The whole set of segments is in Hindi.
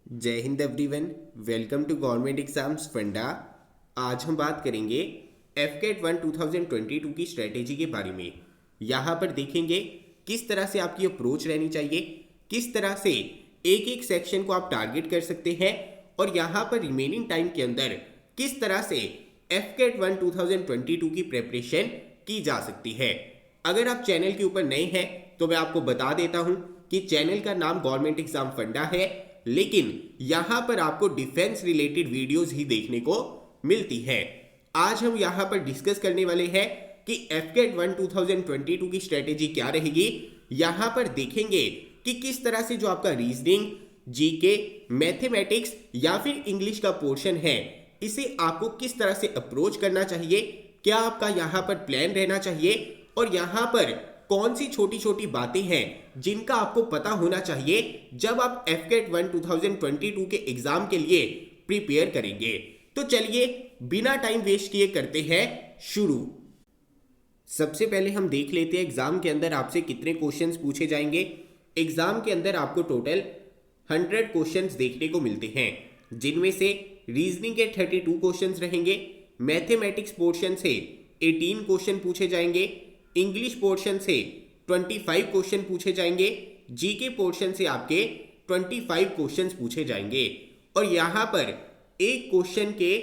जय Hind everyone. Welcome to government exams funda. आज हम बात करेंगे एफकेट 1 2022 की स्ट्रेटेजी के बारे में। यहाँ पर देखेंगे किस तरह से आपकी अप्रोच रहनी चाहिए, किस तरह से एक एक सेक्शन को आप टारगेट कर सकते हैं और यहाँ पर रिमेनिंग टाइम के अंदर किस तरह से एफकेट 1 2022 की प्रेपरेशन की जा सकती है। अगर आप चैनल के ऊपर नए हैं तो मैं आपको बता देता हूँ कि चैनल का नाम गवर्नमेंट एग्जाम फंडा है, लेकिन यहां पर आपको डिफेंस रिलेटेड वीडियोस ही देखने को मिलती है। आज हम यहां पर डिस्कस करने वाले हैं कि एफकेट 1 2022 की स्ट्रेटेजी क्या रहेगी। यहां पर देखेंगे कि किस तरह से जो आपका रीजनिंग, जीके, मैथमेटिक्स या फिर इंग्लिश का पोर्शन है, इसे आपको किस तरह से अप्रोच करना चाहिए, क्या आपका यहां पर प्लान रहना चाहिए और यहां पर कौन सी छोटी छोटी बातें हैं जिनका आपको पता होना चाहिए जब आप एफकेट 1 2022 के एग्जाम के लिए प्रिपेयर करेंगे। तो चलिए बिना टाइम वेस्ट किए करते हैं शुरू। सबसे पहले हम देख लेते हैं एग्जाम के अंदर आपसे कितने क्वेश्चंस पूछे जाएंगे। एग्जाम के अंदर आपको टोटल 100 क्वेश्चंस देखने को मिलते हैं, जिनमें से रीजनिंग के 32 क्वेश्चंस रहेंगे, मैथमेटिक्स पोर्शन से 18 क्वेश्चन पूछे जाएंगे, इंग्लिश पोर्शन से 25 क्वेश्चन पूछे जाएंगे, जीके पोर्शन से आपके 25 क्वेश्चंस पूछे जाएंगे और यहाँ पर एक क्वेश्चन के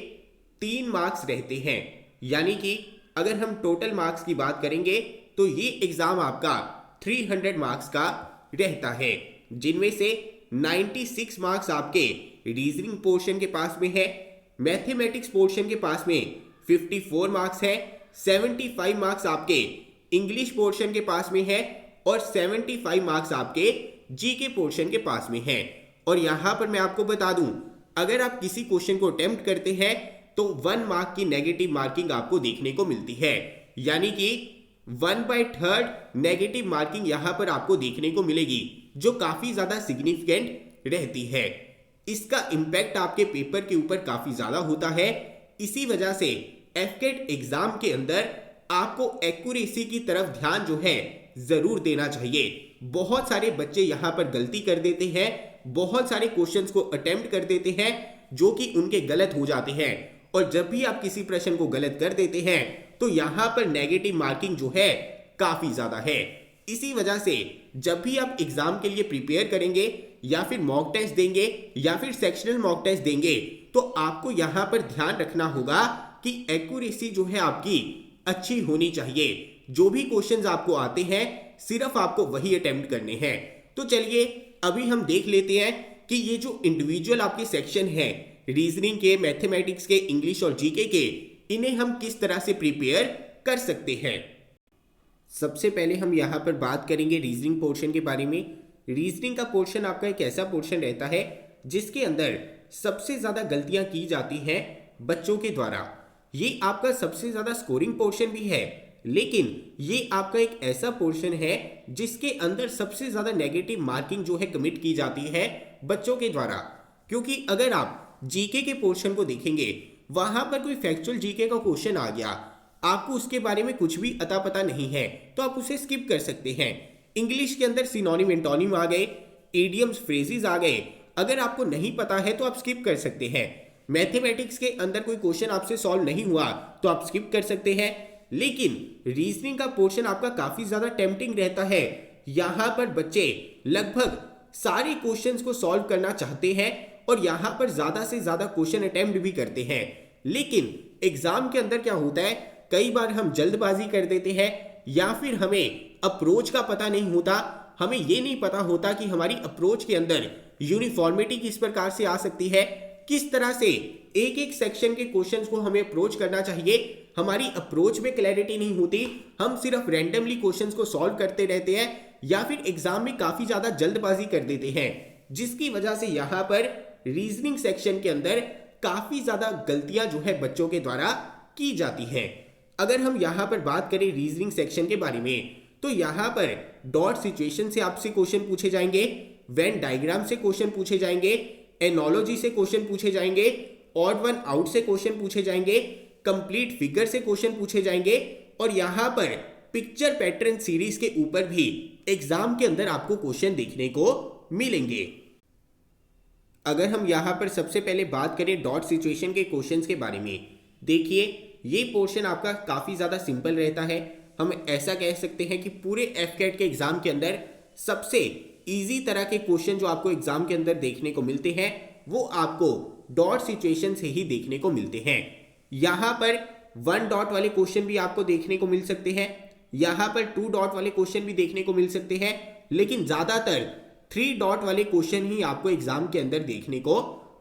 3 मार्क्स रहते हैं। यानी कि अगर हम टोटल मार्क्स की बात करेंगे तो ये एग्जाम आपका 300 मार्क्स का रहता है, जिनमें से 96 मार्क्स आपके रीजनिंग पोर्शन के पास में है, मैथमेटिक्स पोर्शन के पास में 54 मार्क्स है, 75 मार्क्स आपके इंग्लिश पोर्शन के पास में है और 75 मार्क्स आपके जीके पोर्शन के पास में है। और यहां पर मैं आपको बता दूं, अगर आप किसी क्वेश्चन को अटेम्प्ट करते हैं तो 1 मार्क की नेगेटिव मार्किंग आपको देखने को मिलती है। यानी कि 1/3 नेगेटिव मार्किंग यहां पर आपको देखने को मिलेगी, जो काफी ज्यादा सिग्निफिकेंट रहती है। इसका इंपैक्ट आपके पेपर के ऊपर काफी ज्यादा होता है। इसी वजह से एफकेट एग्जाम के अंदर आपको एक्यूरेसी की तरफ ध्यान जो है जरूर देना चाहिए। बहुत सारे बच्चे यहां पर गलती कर देते हैं, बहुत सारे क्वेश्चंस को अटेम्प्ट कर देते हैं जो कि उनके गलत हो जाते हैं, और जब भी आप किसी प्रश्न को गलत कर देते हैं तो यहां पर नेगेटिव मार्किंग जो है काफी ज्यादा है। इसी वजह से जब भी आप एग्जाम के लिए प्रिपेयर करेंगे या फिर मॉक टेस्ट देंगे या फिर सेक्शनल मॉक टेस्ट देंगे तो आपको यहां पर ध्यान रखना होगा कि एक्यूरेसी जो है आपकी अच्छी होनी चाहिए। जो भी क्वेश्चंस आपको आते हैं सिर्फ आपको वही अटेम्प्ट करने हैं। तो चलिए अभी हम देख लेते हैं कि ये जो इंडिविजुअल आपके सेक्शन है, रीजनिंग के, मैथमेटिक्स के, इंग्लिश और जीके के, इन्हें हम किस तरह से प्रिपेयर कर सकते हैं। सबसे पहले हम यहाँ पर बात करेंगे रीजनिंग पोर्शन के बारे में। रीजनिंग का पोर्शन आपका एक ऐसा पोर्शन रहता है जिसके अंदर सबसे ज्यादा गलतियां की जाती हैं बच्चों के द्वारा। ये आपका सबसे ज्यादा स्कोरिंग पोर्शन भी है, लेकिन ये आपका एक ऐसा पोर्शन है जिसके अंदर सबसे ज्यादा नेगेटिव मार्किंग जो है कमिट की जाती है बच्चों के द्वारा। क्योंकि अगर आप जीके के पोर्शन को देखेंगे, वहां पर कोई फैक्चुअल जीके का क्वेश्चन आ गया, आपको उसके बारे में कुछ भी अता पता नहीं है तो आप उसे स्किप कर सकते हैं। इंग्लिश के अंदर सिनोनिम एंटोनिम आ गए, इडियम्स फ्रेजेस आ गए, अगर आपको नहीं पता है तो आप स्किप कर सकते हैं। मैथमेटिक्स के अंदर कोई क्वेश्चन आपसे सॉल्व नहीं हुआ तो आप स्किप कर सकते हैं। लेकिन रीजनिंग का पोर्शन आपका काफी ज्यादा टेम्पटिंग रहता है। यहां पर बच्चे लगभग सारे क्वेश्चंस को सॉल्व करना चाहते हैं और यहां पर ज्यादा से ज्यादा क्वेश्चन अटेम्प्ट भी करते हैं। लेकिन एग्जाम के अंदर क्या होता है, कई बार हम जल्दबाजी कर देते हैं या फिर हमें अप्रोच का पता नहीं होता। हमें यह नहीं पता होता कि हमारी अप्रोच के अंदर यूनिफॉर्मिटी किस प्रकार से आ सकती है, किस तरह से एक एक सेक्शन के क्वेश्चंस को हमें अप्रोच करना चाहिए। हमारी अप्रोच में क्लैरिटी नहीं होती, हम सिर्फ रैंडमली क्वेश्चंस को सॉल्व करते रहते हैं या फिर एग्जाम में काफी ज्यादा जल्दबाजी कर देते हैं, जिसकी वजह से यहां पर रीजनिंग सेक्शन के अंदर काफी ज्यादा गलतियां जो है बच्चों के द्वारा की जाती हैं। अगर हम यहां पर बात करें रीजनिंग सेक्शन के बारे में, तो यहां पर डॉट सिचुएशन से आपसे क्वेश्चन पूछे जाएंगे, वेन डायग्राम से क्वेश्चन पूछे जाएंगे, एनोलॉजी से क्वेश्चन पूछे जाएंगे, ऑड वन आउट से क्वेश्चन पूछे जाएंगे, कंप्लीट फिगर से क्वेश्चन पूछे जाएंगे और यहां पर पिक्चर पैटर्न सीरीज के ऊपर भी एग्जाम के अंदर आपको क्वेश्चन देखने को मिलेंगे। अगर हम यहाँ पर सबसे पहले बात करें डॉट सिचुएशन के क्वेश्चंस के बारे में, देखिए ये पोर्शन आपका काफ़ी ज़्यादा सिंपल रहता है। हम ऐसा कह सकते हैं कि पूरे एफकेट के एग्जाम के अंदर सबसे इजी तरह के क्वेश्चन जो आपको एग्जाम के अंदर देखने को मिलते हैं वो आपको डॉट सिचुएशन से ही देखने को मिलते हैं। यहाँ पर 1 डॉट वाले क्वेश्चन भी आपको देखने को मिल सकते हैं, यहाँ पर 2 डॉट वाले क्वेश्चन भी देखने को मिल सकते हैं, लेकिन ज़्यादातर 3 डॉट वाले क्वेश्चन ही आपको एग्जाम के अंदर देखने को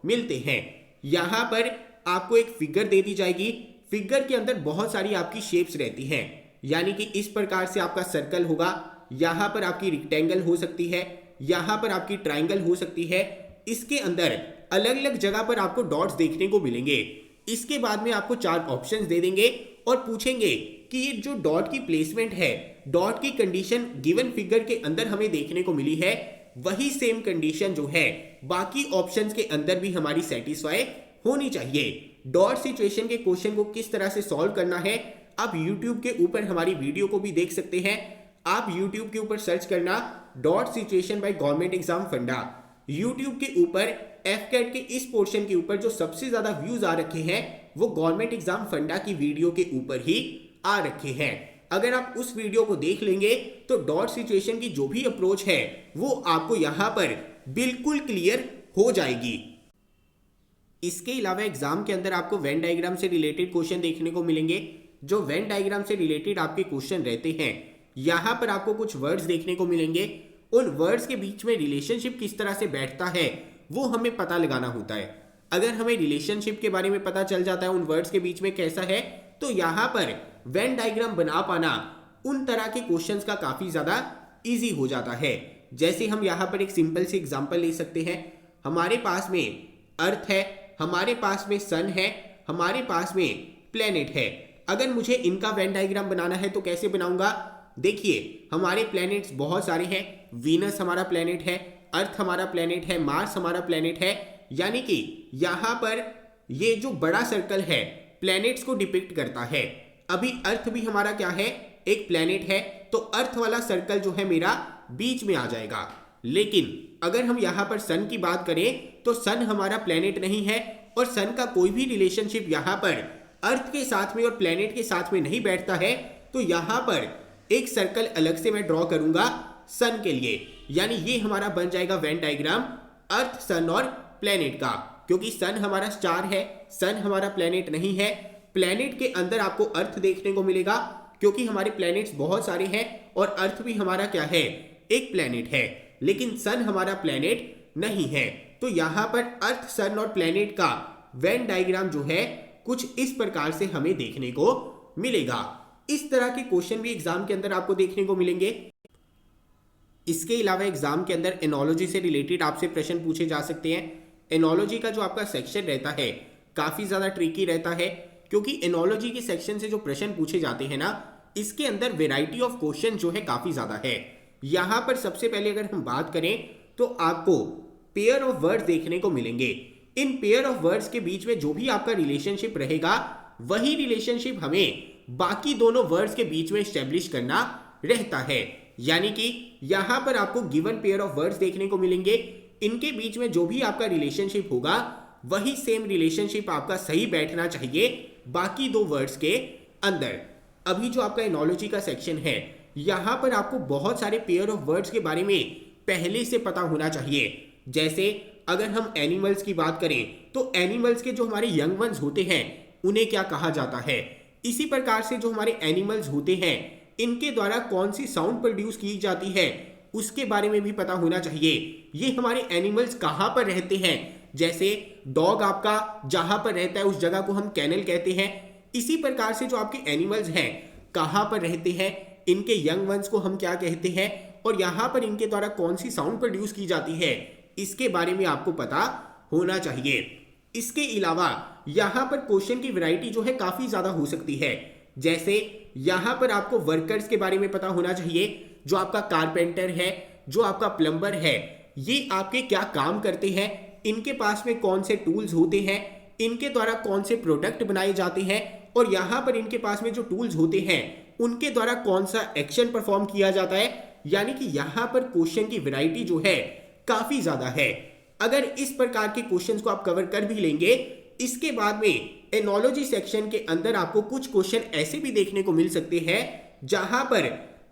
मिलते हैं। यहाँ पर आपको एक फिगर दे दी जाएगी, फिगर के अंदर बहुत सारी आपकी शेप्स रहती हैं, यानी कि इस प्रकार से आपका सर्कल होगा, यहाँ पर आपकी रेक्टेंगल हो सकती है, यहाँ पर आपकी ट्राइंगल हो सकती है। इसके अंदर अलग अलग जगह पर आपको डॉट्स देखने को मिलेंगे। इसके बाद में आपको 4 ऑप्शंस दे देंगे और पूछेंगे कि ये जो डॉट की प्लेसमेंट है, डॉट की कंडीशन गिवन फिगर के अंदर हमें देखने को मिली है, वही सेम कंडीशन जो है बाकी ऑप्शंस के अंदर भी हमारी सेटिस्फाई होनी चाहिए। डॉट सिचुएशन के क्वेश्चन को किस तरह से सॉल्व करना है आप YouTube के ऊपर हमारी वीडियो को भी देख सकते हैं। आप YouTube के ऊपर सर्च करना dot situation by government exam फंडा। YouTube के ऊपर एफकेट के इस पोर्शन के ऊपर जो सबसे ज्यादा व्यूज आ रखे हैं वो गवर्नमेंट एग्जाम फंडा की वीडियो के ऊपर ही आ रखे हैं। अगर आप उस वीडियो को देख लेंगे तो डॉट सिचुएशन की जो भी अप्रोच है वो आपको यहां पर बिल्कुल क्लियर हो जाएगी। इसके अलावा एग्जाम के अंदर आपको वेन डायग्राम से रिलेटेड क्वेश्चन देखने को मिलेंगे। जो वेन डायग्राम से रिलेटेड आपके क्वेश्चन रहते हैं, यहां पर आपको कुछ वर्ड्स देखने को मिलेंगे। उन वर्ड्स के बीच में रिलेशनशिप किस तरह से बैठता है वो हमें पता लगाना होता है। अगर हमें रिलेशनशिप के बारे में पता चल जाता है उन वर्ड्स के बीच में कैसा है, तो यहाँ पर वेन डायग्राम बना पाना उन तरह के क्वेश्चंस का काफी ज्यादा इजी हो जाता है। जैसे हम यहाँ पर एक सिंपल सी एग्जांपल ले सकते हैं। हमारे पास में अर्थ है, हमारे पास में सन है, हमारे पास में प्लेनेट है। अगर मुझे इनका वेन डायग्राम बनाना है तो कैसे बनाऊंगा? देखिए हमारे प्लैनेट्स बहुत सारे हैं। वीनस हमारा प्लैनेट है, अर्थ हमारा प्लैनेट है, मार्स हमारा प्लैनेट है। यानी कि यहाँ पर ये जो बड़ा सर्कल है प्लैनेट्स को डिपिक्ट करता है। अभी अर्थ भी हमारा क्या है? एक प्लैनेट है, तो अर्थ वाला सर्कल जो है मेरा बीच में आ जाएगा। लेकिन अगर हम यहाँ पर सन की बात करें तो सन हमारा प्लैनेट नहीं है और सन का कोई भी रिलेशनशिप यहाँ पर अर्थ के साथ में और प्लैनेट के साथ में नहीं बैठता है। तो यहाँ पर एक सर्कल अलग से मैं ड्रॉ करूंगा सन के लिए, यानी ये हमारा बन जाएगा वेन डायग्राम अर्थ, सन और प्लैनेट का। क्योंकि सन हमारा स्टार है, सन हमारा प्लैनेट नहीं है। प्लैनेट के अंदर आपको अर्थ देखने को मिलेगा क्योंकि हमारे प्लैनेट्स बहुत सारे हैं और अर्थ भी हमारा क्या है? एक प्लैनेट है, लेकिन सन हमारा प्लैनेट नहीं है। तो यहाँ पर अर्थ, सन और प्लैनेट का वेन डायग्राम जो है कुछ इस प्रकार से हमें देखने को मिलेगा। इस तरह के क्वेश्चन भी एग्जाम के अंदर आपको देखने को मिलेंगे। इसके अलावा एग्जाम के अंदर एनोलॉजी से रिलेटेड आपसे प्रश्न पूछे जा सकते हैं। एनोलॉजी का जो आपका सेक्शन रहता है काफी ज्यादा ट्रिकी रहता है, क्योंकि एनोलॉजी के सेक्शन से जो प्रश्न पूछे जाते हैं ना, इसके अंदर वेराइटी ऑफ क्वेश्चन जो है काफी ज्यादा है। यहां पर सबसे पहले अगर हम बात करें तो आपको पेयर ऑफ वर्ड्स देखने को मिलेंगे। इन पेयर ऑफ वर्ड्स के बीच में जो भी आपका रिलेशनशिप रहेगा वही रिलेशनशिप हमें बाकी दोनों वर्ड्स के बीच में एस्टेब्लिश करना रहता है। यानी कि यहां पर आपको गिवन पेयर ऑफ वर्ड्स देखने को मिलेंगे, इनके बीच में जो भी आपका रिलेशनशिप होगा वही सेम रिलेशनशिप आपका सही बैठना चाहिए बाकी दो वर्ड्स के अंदर। अभी जो आपका एनोलॉजी का सेक्शन है, यहां पर आपको बहुत सारे पेयर ऑफ वर्ड्स के बारे में पहले से पता होना चाहिए। जैसे अगर हम एनिमल्स की बात करें तो एनिमल्स के जो हमारे यंग वंस होते हैं उन्हें क्या कहा जाता है। इसी प्रकार से जो हमारे एनिमल्स होते हैं इनके द्वारा कौन सी साउंड प्रोड्यूस की जाती है उसके बारे में भी पता होना चाहिए। ये हमारे एनिमल्स कहाँ पर रहते हैं, जैसे डॉग आपका जहां पर रहता है उस जगह को हम कैनल कहते हैं। इसी प्रकार से जो आपके एनिमल्स हैं कहाँ पर रहते हैं, इनके यंग वंस को हम क्या कहते हैं और यहाँ पर इनके द्वारा कौन सी साउंड प्रोड्यूस की जाती है, इसके बारे में आपको पता होना चाहिए। इसके अलावा यहाँ पर क्वेश्चन की वैरायटी जो है काफी ज्यादा हो सकती है। जैसे यहाँ पर आपको वर्कर्स के बारे में पता होना चाहिए। जो आपका कारपेंटर है, जो आपका प्लम्बर है, ये आपके क्या काम करते हैं, इनके पास में कौन से टूल्स होते हैं, इनके द्वारा कौन से प्रोडक्ट बनाए जाते हैं और यहाँ पर इनके पास में जो टूल्स होते हैं उनके द्वारा कौन सा एक्शन परफॉर्म किया जाता है। यानी कि यहाँ पर क्वेश्चन की वैरायटी जो है काफी ज्यादा है। अगर इस प्रकार के क्वेश्चंस को आप कवर कर भी लेंगे, इसके बाद में एनोलॉजी सेक्शन के अंदर आपको कुछ क्वेश्चन ऐसे भी देखने को मिल सकते हैं जहां पर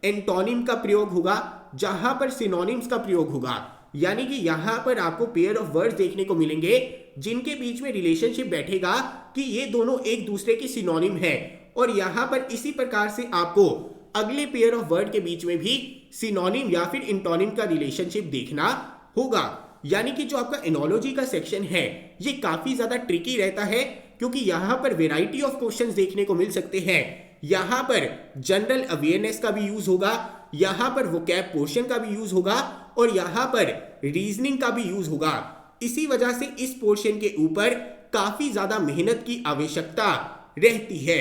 एंटोनिम का प्रयोग होगा, जहां पर सिनोनिम्स का प्रयोग होगा। यानी कि यहां पर आपको पेयर ऑफ वर्ड्स देखने को मिलेंगे जिनके बीच में रिलेशनशिप बैठेगा कि ये दोनों एक दूसरे की सिनोनिम है, और यहां पर इसी प्रकार से आपको अगले पेयर ऑफ वर्ड के बीच में भी सिनोनिम या फिर एंटोनिम का रिलेशनशिप देखना होगा। यानी कि जो आपका एनोलॉजी का सेक्शन है ये काफी ज्यादा ट्रिकी रहता है, क्योंकि यहां पर वेराइटी ऑफ क्वेश्चंस देखने को मिल सकते हैं। यहां पर जनरल अवेयरनेस का भी यूज होगा, यहां पर वोकैब पोर्शन का भी यूज होगा, और यहां पर रीजनिंग का भी यूज होगा। इसी वजह से इस पोर्शन के ऊपर काफी ज्यादा मेहनत की आवश्यकता रहती है।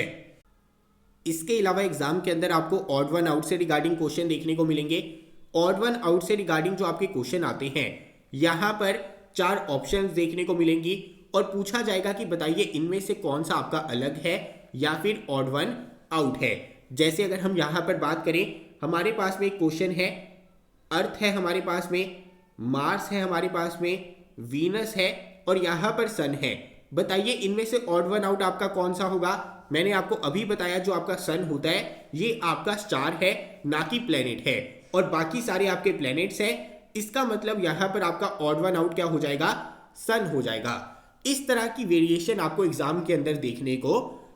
इसके अलावा एग्जाम के अंदर आपको ऑड वन आउट से रिगार्डिंग क्वेश्चन देखने को मिलेंगे। ऑड वन आउट से रिगार्डिंग जो आपके क्वेश्चन आते हैं, यहां पर 4 ऑप्शंस देखने को मिलेंगी और पूछा जाएगा कि बताइए इनमें से कौन सा आपका अलग है या फिर ऑड वन आउट है। जैसे अगर हम यहां पर बात करें, हमारे पास में एक क्वेश्चन है, अर्थ है हमारे पास में, मार्स है हमारे पास में, वीनस है और यहां पर सन है। बताइए इनमें से ऑड वन आउट आपका कौन सा होगा। मैंने आपको अभी बताया जो आपका सन होता है ये आपका स्टार है, ना कि प्लेनेट है, और बाकी सारे आपके प्लेनेट्स हैं। इसका मतलब यहां पर आपका ऑड वन आउट क्या हो जाएगा, सन हो जाएगा। इस तरह की वेरिएशन आपको एग्जाम के अंदर देखने को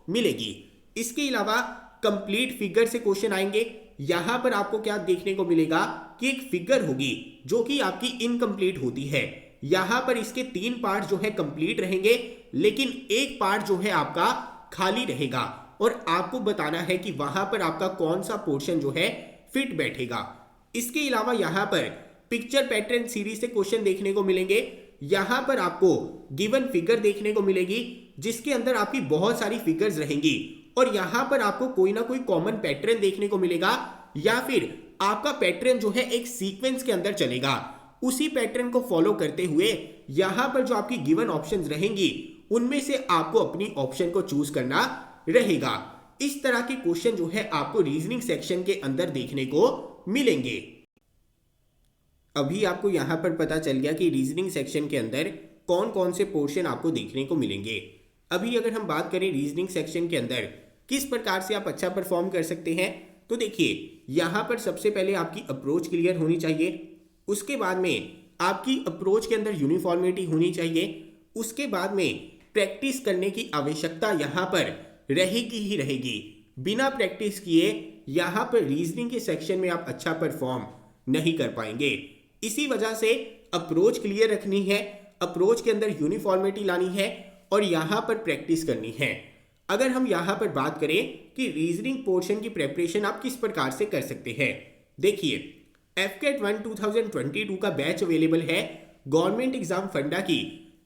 मिलेगी। इसके अलावा कंप्लीट फिगर से क्वेश्चन आएंगे। यहां पर आपको क्या देखने को मिलेगा कि एक फिगर होगी जो कि आपकी इनकम्प्लीट होती है। यहां पर इसके 3 पार्ट जो है कंप्लीट रहेंगे, लेकिन एक पार्ट जो है आपका खाली रहेगा, और आपको बताना है कि वहां पर आपका कौन सा पोर्शन जो है फिट बैठेगा। इसके अलावा यहां पर पिक्चर पैटर्न सीरीज से क्वेश्चन देखने को मिलेंगे। यहां पर आपको गिवन फिगर देखने को मिलेगी जिसके अंदर आपकी बहुत सारी फिगर्स रहेंगी, और यहां पर आपको कोई ना कोई कॉमन पैटर्न देखने को मिलेगा, या फिर आपका पैटर्न जो है एक सीक्वेंस के अंदर चलेगा। उसी पैटर्न को फॉलो करते हुए यहां पर जो आपकी गिवन ऑप्शंस रहेंगी उनमें से आपको अपनी ऑप्शन को चूज करना रहेगा। इस तरह के क्वेश्चन जो है आपको रीजनिंग सेक्शन के अंदर देखने को मिलेंगे। अभी आपको यहां पर पता चल गया कि रीजनिंग सेक्शन के अंदर कौन कौन से पोर्शन आपको देखने को मिलेंगे। अभी अगर हम बात करें रीजनिंग सेक्शन के अंदर किस प्रकार से आप अच्छा परफॉर्म कर सकते हैं, तो देखिए यहां पर सबसे पहले आपकी अप्रोच क्लियर होनी चाहिए। उसके बाद में आपकी अप्रोच के अंदर यूनिफॉर्मिटी होनी चाहिए। उसके बाद में प्रैक्टिस करने की आवश्यकता यहां पर रहेगी ही रहेगी। बिना प्रैक्टिस किए यहां पर रीजनिंग के सेक्शन में आप अच्छा परफॉर्म नहीं कर पाएंगे। इसी वजह से अप्रोच क्लियर रखनी है, अप्रोच के अंदर यूनिफॉर्मिटी लानी है और यहां पर प्रैक्टिस करनी है। अगर हम यहां पर बात करें कि रीजनिंग पोर्शन की प्रिपरेशन आप किस प्रकार से कर सकते हैं, देखिए एफकेट 1 2022 का बैच अवेलेबल है गवर्नमेंट एग्जाम फंडा की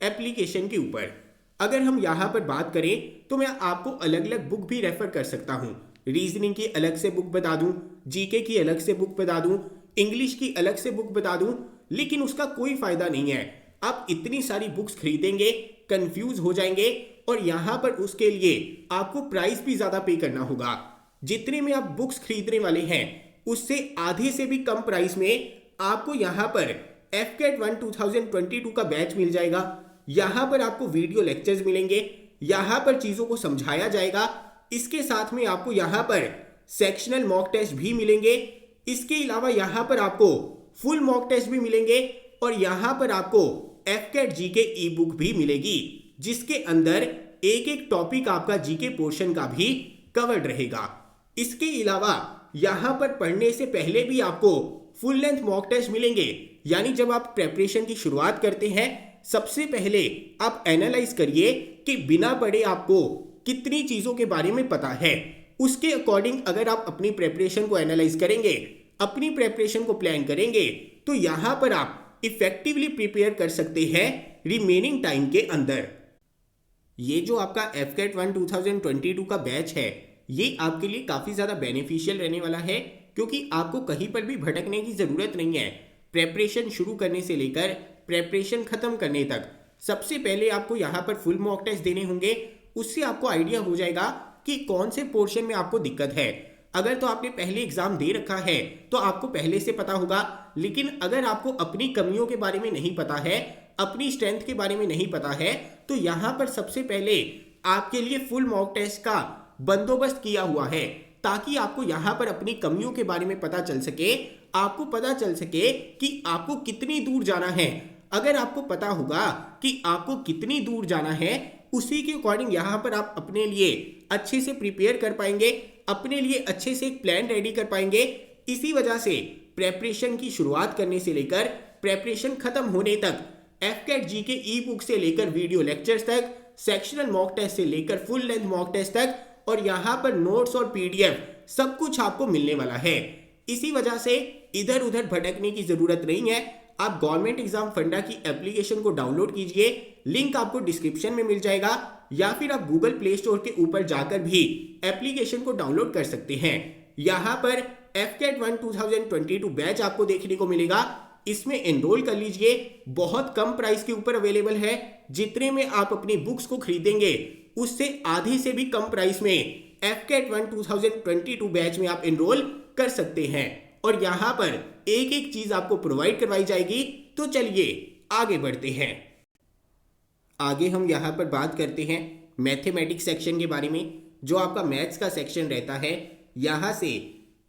एप्लीकेशन के ऊपर। अगर हम यहां पर बात करें तो मैं आपको अलग अलग बुक भी रेफर कर सकता हूं। रीजनिंग की अलग से बुक बता दूं, जीके की अलग से बुक बता दूं, इंग्लिश की अलग से बुक बता दूं, लेकिन उसका कोई फायदा नहीं है। आप इतनी सारी बुक्स खरीदेंगे, कंफ्यूज हो जाएंगे, और यहां पर उसके लिए आपको प्राइस भी ज्यादा पे करना होगा। जितने में आप बुक्स खरीदने वाले हैं उससे आधे से भी कम प्राइस में आपको यहां पर एफकेट 1 2022 का बैच मिल जाएगा। यहां पर आपको वीडियो लेक्चर्स मिलेंगे, यहां पर चीजों को समझाया जाएगा। इसके साथ में आपको यहां पर सेक्शनल मॉक टेस्ट भी मिलेंगे। इसके अलावा यहां पर आपको फुल मॉक टेस्ट भी मिलेंगे, और यहां पर आपको एफकेट जीके ई बुक भी मिलेगी जिसके अंदर एक एक टॉपिक आपका जीके पोर्शन का भी कवर्ड रहेगा। इसके अलावा यहां पर पढ़ने से पहले भी आपको फुल लेंथ मॉक टेस्ट मिलेंगे। यानी जब आप प्रेपरेशन की शुरुआत करते हैं सबसे पहले आप एनालाइज करिए कि बिना पढ़े आपको कितनी चीजों के बारे में पता है। उसके अकॉर्डिंग अगर आप अपनी प्रेपरेशन को एनालाइज करेंगे, अपनी प्रेपरेशन को प्लान करेंगे, तो यहां पर आप इफेक्टिवली प्रिपेयर कर सकते हैं रिमेनिंग टाइम के अंदर। ये जो आपका एफकेट 1 2022 का बैच है ये आपके लिए काफी ज्यादा बेनिफिशियल रहने वाला है, क्योंकि आपको कहीं पर भी भटकने की जरूरत नहीं है। प्रेपरेशन शुरू करने से लेकर प्रेपरेशन खत्म करने तक सबसे पहले आपको यहाँ पर फुल मॉक टेस्ट देने होंगे। उससे आपको आइडिया हो जाएगा कि कौन से पोर्शन में आपको दिक्कत है। अगर तो आपने पहले एग्जाम दे रखा है तो आपको पहले से पता होगा, लेकिन अगर आपको अपनी कमियों के बारे में नहीं पता है अपनी स्ट्रेंथ के बारे में नहीं पता है, तो यहाँ पर सबसे पहले आपके लिए फुल मॉक टेस्ट का बंदोबस्त किया हुआ है, ताकि आपको यहाँ पर अपनी कमियों के बारे में पता चल सके, आपको पता चल सके कि आपको कितनी दूर जाना है। अगर आपको पता होगा कि आपको कितनी दूर जाना है, उसी के अकॉर्डिंग यहाँ पर आप अपने लिए अच्छे से प्रिपेयर कर पाएंगे, अपने लिए अच्छे से एक प्लान रेडी कर पाएंगे। इसी वजह से प्रेपरेशन की शुरुआत करने से लेकर प्रेपरेशन खत्म होने तक, एफकेट जी के ई बुक से लेकर वीडियो लेक्चर्स तक, सेक्शनल मॉक टेस्ट से लेकर फुल लेंथ मॉक टेस्ट तक, और यहाँ पर नोट्स और पीडीएफ सब कुछ आपको मिलने वाला है। इसी वजह से इधर उधर भटकने की जरूरत नहीं है। आप गवर्नमेंट एग्जाम फंडा की एप्लीकेशन को डाउनलोड कीजिए, लिंक आपको डिस्क्रिप्शन में मिल जाएगा, या फिर आप गूगल प्ले स्टोर के ऊपर जाकर भी एप्लीकेशन को डाउनलोड कर सकते हैं। यहाँ पर एफकेट 1 2022 बैच आपको देखने को मिलेगा, इसमें एनरोल कर लीजिए। बहुत कम प्राइस के ऊपर अवेलेबल है, जितने में आप अपनी बुक्स को खरीदेंगे उससे आधे से भी कम प्राइस में एफकेट 1 2022 बैच में आप एनरोल कर सकते हैं, और यहाँ पर एक एक चीज आपको प्रोवाइड करवाई जाएगी। तो चलिए आगे बढ़ते हैं। आगे हम यहाँ पर बात करते हैं मैथमेटिक्स सेक्शन के बारे में। जो आपका मैथ्स का सेक्शन रहता है, यहाँ से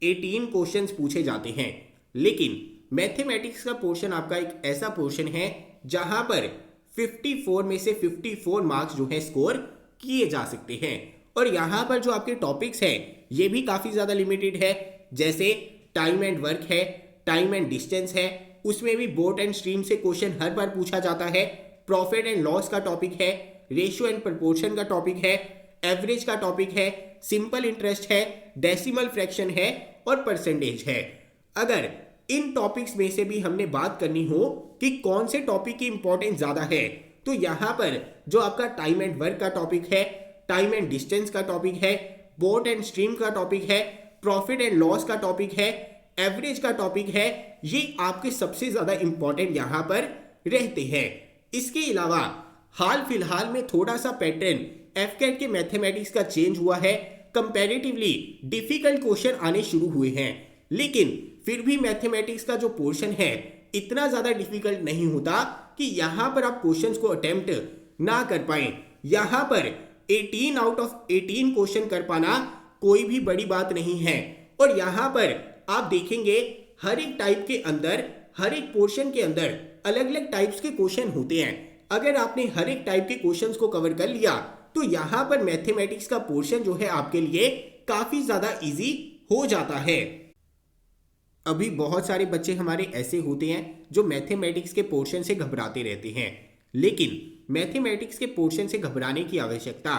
18 क्वेश्चंस पूछे जाते हैं, लेकिन मैथमेटिक्स का पोर्शन आपका एक ऐसा पोर्शन है जहां पर 54 में से 54 मार्क्स जो है स्कोर किए जा सकते हैं। और यहाँ पर जो आपके टॉपिक्स हैं ये भी काफ़ी ज़्यादा लिमिटेड है, जैसे टाइम एंड वर्क है, टाइम एंड डिस्टेंस है, उसमें भी बोट एंड स्ट्रीम से क्वेश्चन हर बार पूछा जाता है। प्रॉफिट एंड लॉस का टॉपिक है, रेशियो एंड प्रपोर्शन का टॉपिक है, एवरेज का टॉपिक है, सिंपल इंटरेस्ट है, डेसिमल फ्रैक्शन है और परसेंटेज है। अगर इन टॉपिक्स में से भी हमने बात करनी हो कि कौन से टॉपिक की इंपॉर्टेंस ज्यादा है, तो यहाँ पर जो आपका टाइम एंड वर्क का टॉपिक है, टाइम एंड डिस्टेंस का टॉपिक है, बोट एंड स्ट्रीम का टॉपिक है, प्रॉफिट एंड लॉस का टॉपिक है, एवरेज का टॉपिक है, ये आपके सबसे ज्यादा इंपॉर्टेंट यहाँ पर रहते हैं। इसके अलावा हाल फिलहाल में थोड़ा सा पैटर्न एफकेट के मैथमेटिक्स का चेंज हुआ है, कंपैरेटिवली डिफिकल्ट क्वेश्चन आने शुरू हुए हैं, लेकिन फिर भी मैथमेटिक्स का जो पोर्शन है इतना ज्यादा डिफिकल्ट नहीं होता कि यहां पर आप क्वेश्चंस को अटेम्प्ट ना कर पाए। यहां पर 18 आउट ऑफ 18 क्वेश्चन कर पाना कोई भी बड़ी बात नहीं है। और यहां पर आप देखेंगे हर एक टाइप के अंदर, हर एक पोर्शन के अंदर अलग अलग टाइप्स के क्वेश्चन होते हैं। अगर आपने हर एक टाइप के क्वेश्चंस को कवर कर लिया तो यहां पर मैथमेटिक्स का पोर्शन जो है आपके लिए काफी ज्यादा इजी हो जाता है। अभी बहुत सारे बच्चे हमारे ऐसे होते हैं जो मैथमेटिक्स के पोर्शन से घबराते रहते हैं, लेकिन मैथमेटिक्स के पोर्शन से घबराने की आवश्यकता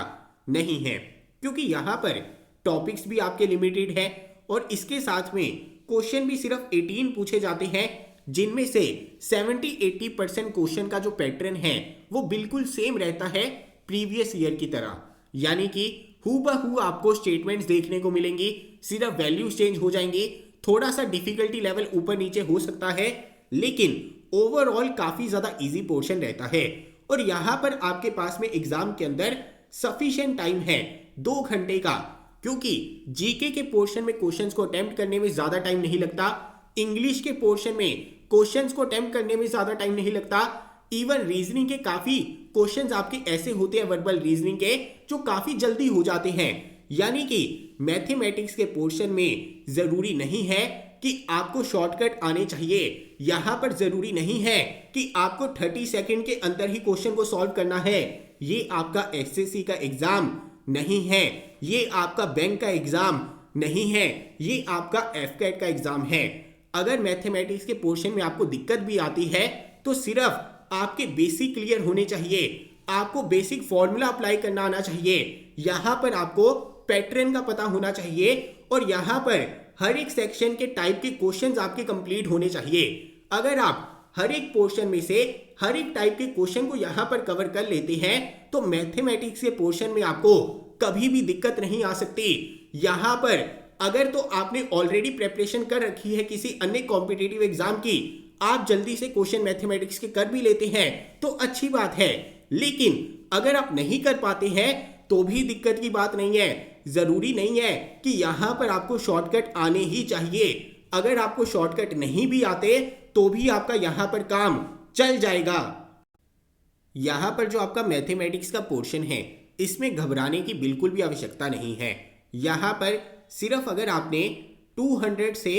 नहीं है, क्योंकि यहाँ पर टॉपिक्स भी आपके लिमिटेड है और इसके साथ में क्वेश्चन भी सिर्फ 18 पूछे जाते हैं, जिनमें से 70-80% क्वेश्चन का जो पैटर्न है वो बिल्कुल सेम रहता है प्रीवियस ईयर की तरह। यानी कि हूबहू आपको स्टेटमेंट्स देखने को मिलेंगी, सिर्फ वैल्यूज चेंज हो जाएंगी, थोड़ा सा डिफिकल्टी लेवल ऊपर नीचे हो सकता है, लेकिन ओवरऑल काफी ज्यादा इजी पोर्शन रहता है। और यहां पर आपके पास में एग्जाम के अंदर सफिशिएंट टाइम है 2 घंटे का, क्योंकि जीके के पोर्शन में क्वेश्चंस को अटेम्प्ट करने में ज्यादा टाइम नहीं लगता, इंग्लिश के पोर्शन में क्वेश्चंस को अटेम्प्ट करने में ज्यादा टाइम नहीं लगता, इवन रीजनिंग के काफी क्वेश्चंस आपके ऐसे होते हैं वर्बल रीजनिंग के जो काफी जल्दी हो जाते हैं। यानी कि मैथमेटिक्स के पोर्शन में जरूरी नहीं है कि आपको शॉर्टकट आने चाहिए, यहां पर जरूरी नहीं है कि आपको 30 सेकंड के अंदर ही क्वेश्चन को सॉल्व करना है। ये आपका एसएससी का एग्जाम नहीं है, ये आपका बैंक का एग्जाम नहीं है, ये आपका एफकेट का एग्जाम है। अगर मैथमेटिक्स के पोर्शन में आपको दिक्कत भी आती है तो सिर्फ आपके बेसिक क्लियर होने चाहिए, आपको बेसिक फॉर्मूला अप्लाई करना आना चाहिए, यहां पर आपको पैटर्न का पता होना चाहिए और यहां पर हर एक सेक्शन के टाइप के क्वेश्चंस आपके कंप्लीट होने चाहिए। अगर आप हर एक पोर्शन में से हर एक टाइप के क्वेश्चन को यहां पर कवर कर लेते हैं तो मैथमेटिक्स के पोर्शन में आपको कभी भी दिक्कत नहीं आ सकती। यहां पर अगर तो आपने ऑलरेडी प्रिपरेशन कर रखी है किसी अन्य कॉम्पिटिटिव एग्जाम की, आप जल्दी से क्वेश्चन मैथमेटिक्स के कर भी लेते हैं तो अच्छी बात है, लेकिन अगर आप नहीं कर पाते हैं तो भी दिक्कत की बात नहीं है। जरूरी नहीं है कि यहां पर आपको शॉर्टकट आने ही चाहिए, अगर आपको शॉर्टकट नहीं भी आते तो भी आपका यहां पर काम चल जाएगा। यहाँ पर जो आपका मैथमेटिक्स का पोर्शन है इसमें घबराने की बिल्कुल भी आवश्यकता नहीं है। यहाँ पर सिर्फ अगर आपने 200 से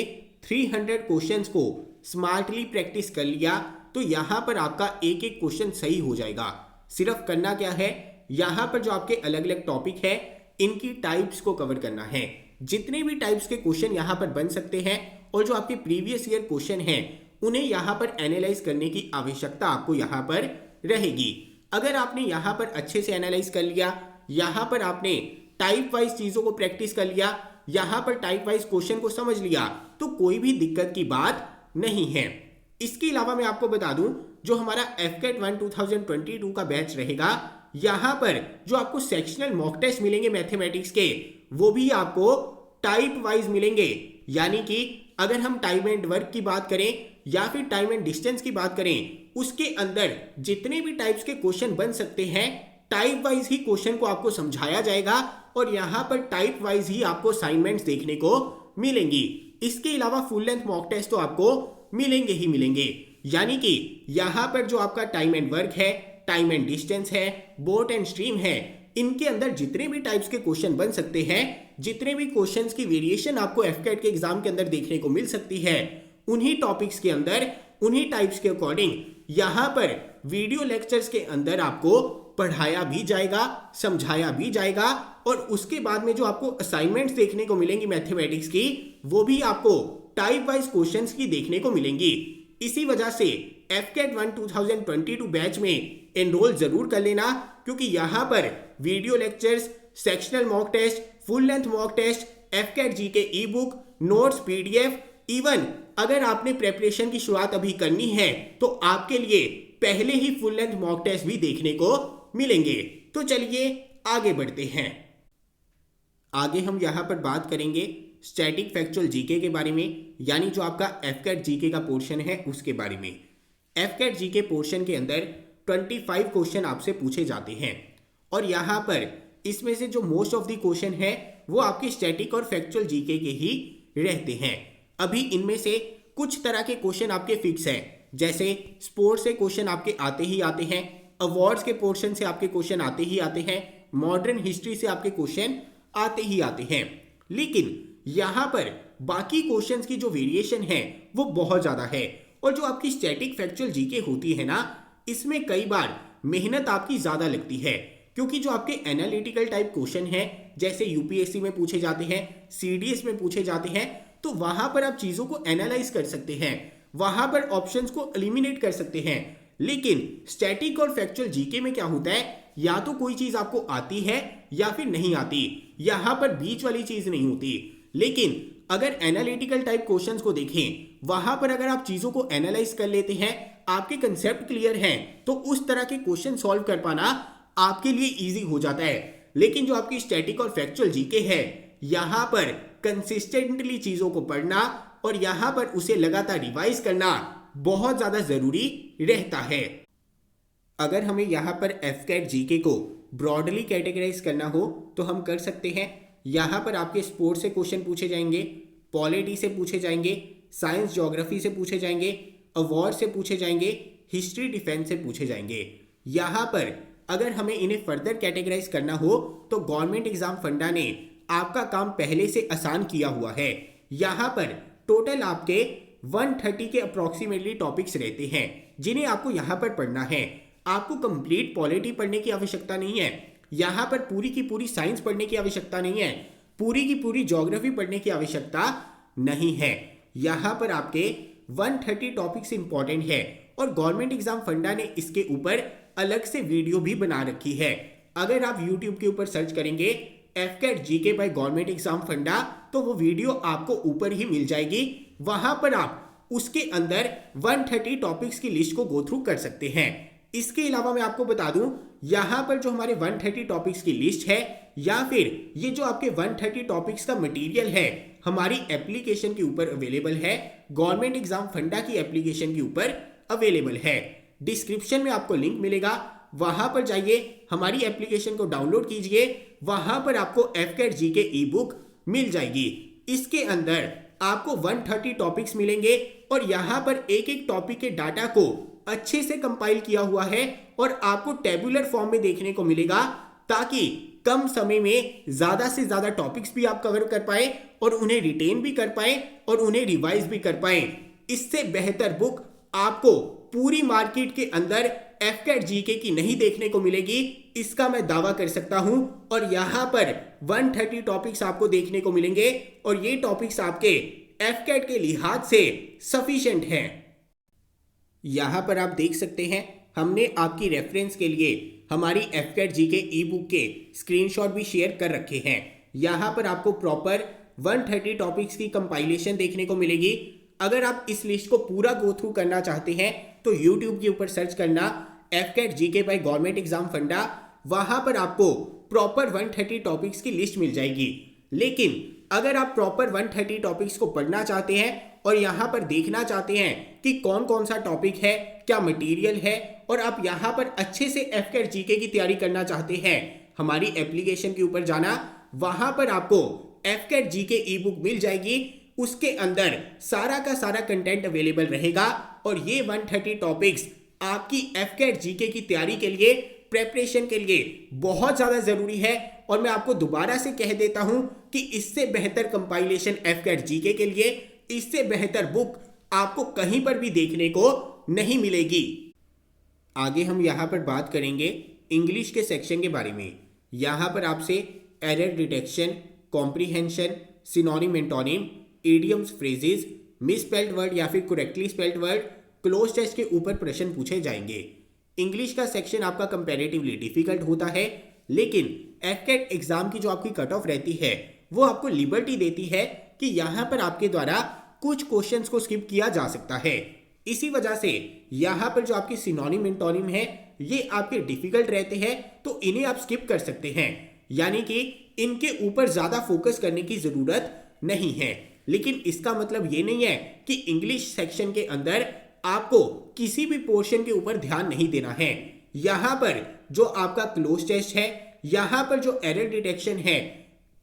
300 क्वेश्चंस को स्मार्टली प्रैक्टिस कर लिया तो यहाँ पर आपका एक एक क्वेश्चन सही हो जाएगा। सिर्फ करना क्या है, यहाँ पर जो आपके अलग अलग टॉपिक है इनकी टाइप्स को कवर करना है। जितने भी टाइप्स के क्वेश्चन यहाँ पर बन सकते हैं और जो आपके प्रीवियस ईयर क्वेश्चन हैं उन्हें यहाँ पर एनालाइज करने की आवश्यकता आपको यहाँ पर रहेगी। अगर आपने यहाँ पर अच्छे से एनालाइज कर लिया, यहाँ पर आपने टाइप वाइज चीजों को प्रैक्टिस कर लिया, यहाँ पर टाइप वाइज क्वेश्चन को समझ लिया तो कोई भी दिक्कत की बात नहीं है। इसके अलावा मैं आपको बता दूं जो हमारा FCAT 1 2022 का बैच रहेगा, यहाँ पर जो आपको सेक्शनल मॉक टेस्ट मिलेंगे मैथमेटिक्स के वो भी आपको टाइप वाइज मिलेंगे। यानी कि अगर हम टाइम एंड वर्क की बात करें या फिर टाइम एंड डिस्टेंस की बात करें, उसके अंदर जितने भी टाइप्स के क्वेश्चन बन सकते हैं टाइप वाइज ही क्वेश्चन को आपको समझाया जाएगा और यहाँ पर टाइप वाइज ही आपको असाइनमेंट्स देखने को मिलेंगी। इसके अलावा फुल लेंथ मॉक टेस्ट तो आपको मिलेंगे ही मिलेंगे। यानी कि यहाँ पर जो आपका टाइम एंड वर्क है, टाइम एंड डिस्टेंस है, बोट एंड स्ट्रीम है, इनके अंदर जितने भी टाइप्स के क्वेश्चन बन सकते हैं, जितने भी क्वेश्चंस की वेरिएशन आपको FCAT के एग्जाम के अंदर देखने को मिल सकती है, उन्हीं टॉपिक्स के अंदर उन्हीं टाइप्स के अकॉर्डिंग यहाँ पर वीडियो लेक्चर्स के अंदर आपको पढ़ाया भी जाएगा, समझाया भी जाएगा और उसके बाद में जो आपको असाइनमेंट्स देखने को मिलेंगी मैथमेटिक्स की वो भी आपको टाइप वाइज क्वेश्चंस की देखने को मिलेंगी। इसी वजह से FCAT 1 2022 बैच में एनरोल जरूर कर लेना, क्योंकि यहाँ पर video lectures, sectional mock test, full length mock test, FCAT GK e book, notes, PDF, even अगर आपने प्रेपरेशन की शुरुआत अभी करनी है तो आपके लिए पहले ही फुल लेंथ मॉक टेस्ट भी देखने को मिलेंगे। तो चलिए आगे बढ़ते हैं। आगे हम यहाँ पर बात करेंगे स्टैटिक फैक्चुअल जीके के बारे में, यानी जो आपका FCAT GK का पोर्शन है उसके बारे में। FCAT GK पोर्शन के अंदर 25 क्वेश्चन आपसे पूछे जाते हैं और यहाँ पर इसमें से जो मोस्ट ऑफ द क्वेश्चन है वो आपके स्टैटिक और फैक्चुअल जीके के ही रहते हैं। अभी इनमें से कुछ तरह के क्वेश्चन आपके फिक्स हैं, जैसे स्पोर्ट्स से क्वेश्चन आपके आते ही आते हैं, अवार्ड्स के पोर्शन से आपके क्वेश्चन आते ही आते हैं, मॉडर्न हिस्ट्री से आपके क्वेश्चन आते ही आते हैं। लेकिन यहाँ पर बाकी क्वेश्चंस की जो वेरिएशन है वो बहुत ज्यादा है और जो आपकी स्टैटिक फैक्चुअल जीके होती है ना, इसमें कई बार मेहनत आपकी ज्यादा लगती है, क्योंकि जो आपके एनालिटिकल टाइप क्वेश्चन है जैसे यूपीएससी में पूछे जाते हैं, सीडीएस में पूछे जाते हैं, तो वहां पर आप चीजों को एनालाइज कर सकते हैं, वहां पर ऑप्शंस को एलिमिनेट कर सकते हैं। लेकिन स्टैटिक और फैक्चुअल जीके में क्या होता है, या तो कोई चीज आपको आती है या फिर नहीं आती, यहां पर बीच वाली चीज नहीं होती। लेकिन अगर एनालिटिकल टाइप क्वेश्चंस को देखें, वहां पर अगर आप चीजों को एनालाइज कर लेते हैं, आपके कंसेप्ट क्लियर हैं, तो उस तरह के क्वेश्चन सॉल्व कर पाना आपके लिए इजी हो जाता है। लेकिन जो आपकी स्टैटिक और फैक्चुअल जीके है, यहां पर कंसिस्टेंटली चीजों को पढ़ना और यहां पर उसे लगातार रिवाइज करना बहुत ज्यादा जरूरी रहता है। अगर हमें यहां पर FCAT GK को ब्रॉडली कैटेगराइज करना हो तो हम कर सकते हैं। यहां पर आपके स्पोर्ट्स से क्वेश्चन पूछे जाएंगे, पॉलिटी से पूछे जाएंगे, साइंस ज्योग्राफी से पूछे जाएंगे, अवार्ड से पूछे जाएंगे, हिस्ट्री डिफेंस से पूछे जाएंगे। यहां पर अगर हमें इन्हें फर्दर कैटेगराइज करना हो तो गवर्नमेंट एग्जाम फंडा ने आपका काम पहले से आसान किया हुआ है। यहां पर टोटल आपके 130 के अप्रोक्सीमेटली टॉपिक्स रहते हैं जिन्हें आपको यहां पर पढ़ना है। आपको कंप्लीट पॉलिटी पढ़ने की आवश्यकता नहीं है, यहां पर पूरी की पूरी साइंस पढ़ने की आवश्यकता नहीं है, पूरी की पूरी ज्योग्राफी पढ़ने की आवश्यकता नहीं है। यहां पर आपके 130 टॉपिक्स इंपॉर्टेंट है और गवर्नमेंट एग्जाम फंडा ने इसके ऊपर अलग से वीडियो भी बना रखी है। अगर आप YouTube के ऊपर सर्च करेंगे FCAT GK by government exam फंडा तो वो वीडियो आपको ऊपर ही मिल जाएगी। वहां पर आप उसके अंदर 130 टॉपिक्स की लिस्ट को गो थ्रू कर सकते हैं। इसके अलावा मैं आपको बता दूं, यहां पर जो हमारे 130 टॉपिक्स की लिस्ट है या फिर ये जो आपके 130 टॉपिक्स का मटेरियल है हमारी एप्लीकेशन के ऊपर अवेलेबल है, गवर्नमेंट एग्जाम फंडा की एप्लीकेशन के ऊपर अवेलेबल है। डिस्क्रिप्शन में आपको लिंक मिलेगा, वहां पर जाइए, हमारी एप्लीकेशन को डाउनलोड कीजिए, वहां पर आपको FCAT GK ई बुक मिल जाएगी। इसके अंदर आपको 130 टॉपिक्स मिलेंगे और यहां पर एक एक टॉपिक के डाटा को अच्छे से कंपाइल किया हुआ है और आपको टेबुलर फॉर्म में देखने को मिलेगा, ताकि कम समय में ज्यादा से ज्यादा टॉपिक्स भी आप कवर कर पाए और उन्हें रिटेन भी कर पाए और उन्हें रिवाइज भी कर पाए। इससे बेहतर बुक आपको पूरी मार्केट के अंदर एफकेट जीके की नहीं देखने को मिलेगी, इसका मैं दावा कर सकता हूं। और यहां पर 130 टॉपिक्स आपको देखने को मिलेंगे और ये टॉपिक्स आपके एफकेट के लिहाज से सफिशिएंट हैं। यहां पर आप देख सकते हैं, हमने आपकी रेफरेंस के लिए हमारी एफकेट जीके ई बुक के स्क्रीनशॉट भी शेयर कर रखे हैं। यहां पर आपको प्रॉपर 130 टॉपिक्स की कंपाइलेशन देखने को मिलेगी। अगर आप इस लिस्ट को पूरा गो थ्रू करना चाहते हैं तो YouTube के ऊपर सर्च करना एफकेट जीके बाय गवर्नमेंट एग्जाम फंडा, वहां पर आपको प्रॉपर 130 टॉपिक्स की लिस्ट मिल जाएगी। लेकिन अगर आप प्रॉपर 130 टॉपिक्स को पढ़ना चाहते हैं और यहां पर देखना चाहते हैं कि कौन कौन सा टॉपिक है, क्या मटेरियल है, और आप यहां पर अच्छे से एफकेट जीके की तैयारी करना चाहते हैं, हमारी एप्लीकेशन के ऊपर जाना, वहां पर आपको एफकेट जीके ई बुक मिल जाएगी। उसके अंदर सारा का सारा कंटेंट अवेलेबल रहेगा और ये 130 टॉपिक्स आपकी एफकेट जीके की तैयारी के लिए, प्रेपरेशन के लिए बहुत ज्यादा जरूरी है। और मैं आपको दोबारा से कह देता हूं कि इससे बेहतर कंपाइलेशन एफकेट जीके के लिए, इससे बेहतर बुक आपको कहीं पर भी देखने को नहीं मिलेगी। आगे हम यहां पर बात करेंगे इंग्लिश के सेक्शन के बारे में। यहां पर आपसे error detection, comprehension, synonym antonym, idioms, phrases, misspelled word या फिर correctly spelled word, cloze test के ऊपर प्रश्न पूछे जाएंगे। इंग्लिश का सेक्शन आपका कंपैरेटिवली डिफिकल्ट होता है, लेकिन एफकेट एग्जाम की जो आपकी कट ऑफ रहती है वो आपको लिबर्टी देती है कि यहां पर आपके द्वारा कुछ क्वेश्चंस को स्किप किया जा सकता है। इसी वजह से यहां पर जो आपकी सिनोनिम एंटोनिम है ये आपके डिफिकल्ट रहते हैं, तो इन्हें आप स्किप कर सकते हैं, यानी कि इनके ऊपर ज्यादा फोकस करने की जरूरत नहीं है। लेकिन इसका मतलब ये नहीं है कि इंग्लिश सेक्शन के अंदर आपको किसी भी पोर्शन के ऊपर ध्यान नहीं देना है। यहां पर जो आपका क्लोज टेस्ट है, यहां पर जो एरर डिटेक्शन है,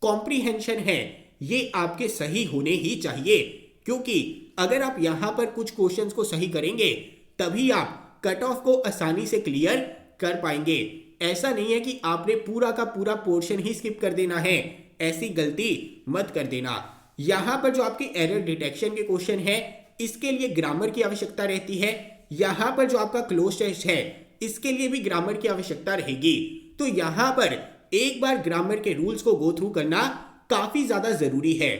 कॉम्प्रीहेंशन है, ये आपके सही होने ही चाहिए, क्योंकि अगर आप यहां पर कुछ क्वेश्चंस को सही करेंगे तभी आप कट ऑफ को आसानी से क्लियर कर पाएंगे। ऐसा नहीं है कि आपने पूरा का पूरा पोर्शन ही स्किप कर देना है, ऐसी गलती मत कर देना। यहां पर जो आपके एरर डिटेक्शन के क्वेश्चन है, इसके लिए ग्रामर की आवश्यकता रहती है। यहां पर जो आपका क्लोज टेस्ट है, इसके लिए भी ग्रामर की आवश्यकता रहेगी। तो यहां पर एक बार ग्रामर के रूल्स को गो थ्रू करना काफी ज्यादा जरूरी है।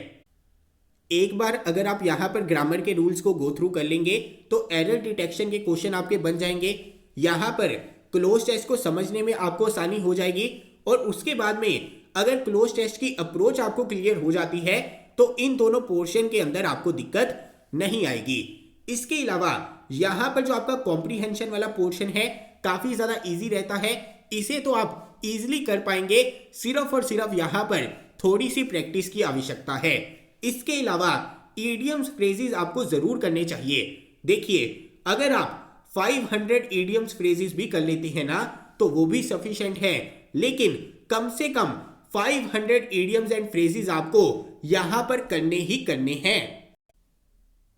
एक बार अगर आप यहां पर ग्रामर के रूल्स को गो थ्रू कर लेंगे तो एरर डिटेक्शन के क्वेश्चन आपके बन जाएंगे। यहां पर क्लोज टेस्ट को समझने में आपको आसानी हो जाएगी और उसके बाद में अगर क्लोज टेस्ट की अप्रोच आपको क्लियर हो जाती है तो इन दोनों पोर्शन के अंदर आपको दिक्कत नहीं आएगी। इसके अलावा यहां पर जो आपका कॉम्प्रीहेंशन वाला पोर्शन है काफी ज्यादा इजी रहता है, इसे तो आप इजीली कर पाएंगे, सिर्फ और सिर्फ यहां पर थोड़ी सी प्रैक्टिस की आवश्यकता है। इसके अलावा इडियम्स, फ्रेजेस आपको जरूर करने चाहिए। देखिए, अगर आप 500 इडियम्स, फ्रेजेस भी कर लेते हैं ना तो वो भी सफिशिएंट है, लेकिन कम से कम 500 इडियम्स एंड फ्रेजेस आपको यहां पर करने ही करने हैं।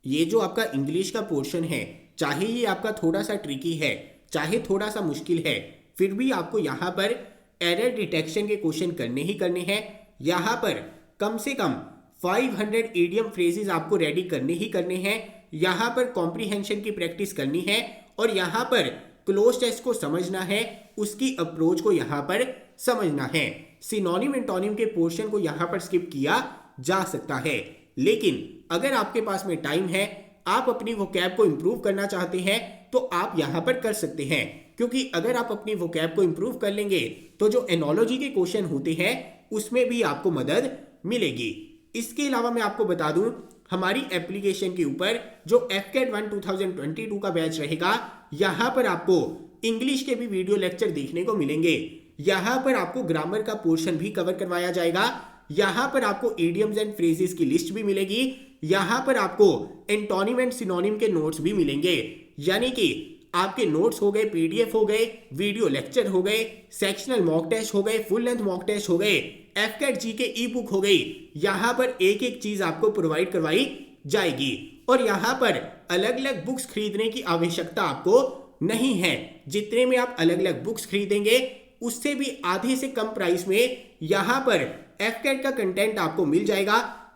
ये जो आपका इंग्लिश का पोर्शन है, चाहे ये आपका थोड़ा सा ट्रिकी है, चाहे थोड़ा सा मुश्किल है, फिर भी आपको यहां पर एरर डिटेक्शन के क्वेश्चन करने ही करने हैं। यहां पर कम से कम 500 इडियम फ्रेजेस आपको रेडी करने ही करने हैं। यहां पर कॉम्प्रीहेंशन की प्रैक्टिस करनी है और यहां पर क्लोज टेस्ट को समझना है, उसकी अप्रोच को यहां पर समझना है। सिनोनिम एंटोनिम के पोर्शन को यहां पर स्किप किया जा सकता है, लेकिन अगर आपके पास में टाइम है, आप अपनी वोकैब को इंप्रूव करना चाहते हैं तो आप यहां पर कर सकते हैं, क्योंकि अगर आप अपनी वोकैब को इंप्रूव कर लेंगे तो जो एनोलॉजी के क्वेश्चन होते हैं उसमें भी आपको मदद मिलेगी। इसके अलावा मैं आपको बता दूं, हमारी एप्लीकेशन के ऊपर जो एफकेट 1 2022 का बैच रहेगा, यहां पर आपको इंग्लिश के भी वीडियो लेक्चर देखने को मिलेंगे। यहां पर आपको ग्रामर का पोर्शन भी कवर करवाया जाएगा। यहां पर आपको इडियम्स एंड फ्रेजेस की लिस्ट भी मिलेगी। यहां पर आपको एंटोनिम एंड सिनोनिम के नोट्स भी मिलेंगे, यानी कि आपके नोट्स हो गए, पीडीएफ हो गए, वीडियो लेक्चर हो गए, सेक्शनल मॉक टेस्ट हो गए, फुल लेंथ मॉक टेस्ट हो गए, एफकेट जीके ई बुक हो गई। यहां पर एक एक चीज आपको प्रोवाइड करवाई जाएगी और यहां पर अलग अलग बुक्स खरीदने की आवश्यकता आपको नहीं है। जितने में आप अलग अलग बुक्स खरीदेंगे उससे भी आधे से कम प्राइस में यहाँ पर एफकेट का कंटेंट आपको मिल जाएगा।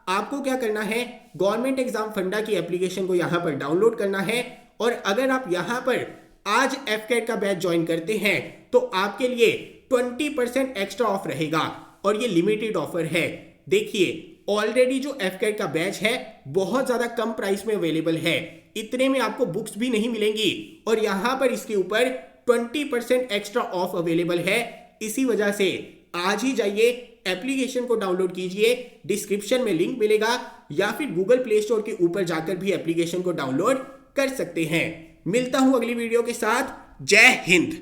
आपको क्या करना है, गवर्नमेंट एग्जाम फंडा की एप्लीकेशन को यहाँ पर डाउनलोड करना है और अगर आप यहाँ पर आज एफकेट का बैच ज्वाइन करते हैं तो आपके लिए 20% एक्स्ट्रा ऑफ रहेगा और ये लिमिटेड ऑफर है। देखिए ऑलरेडी जो एफकेट का बैच है बहुत ज्यादा कम प्राइस में अवेलेबल है, इतने में आपको बुक्स भी नहीं मिलेंगी और यहाँ पर इसके ऊपर 20% एक्स्ट्रा ऑफ अवेलेबल है। इसी वजह से आज ही जाइए एप्लीकेशन को डाउनलोड कीजिए, डिस्क्रिप्शन में लिंक मिलेगा या फिर गूगल प्ले स्टोर के ऊपर जाकर भी एप्लीकेशन को डाउनलोड कर सकते हैं। मिलता हूं अगली वीडियो के साथ। जय हिंद।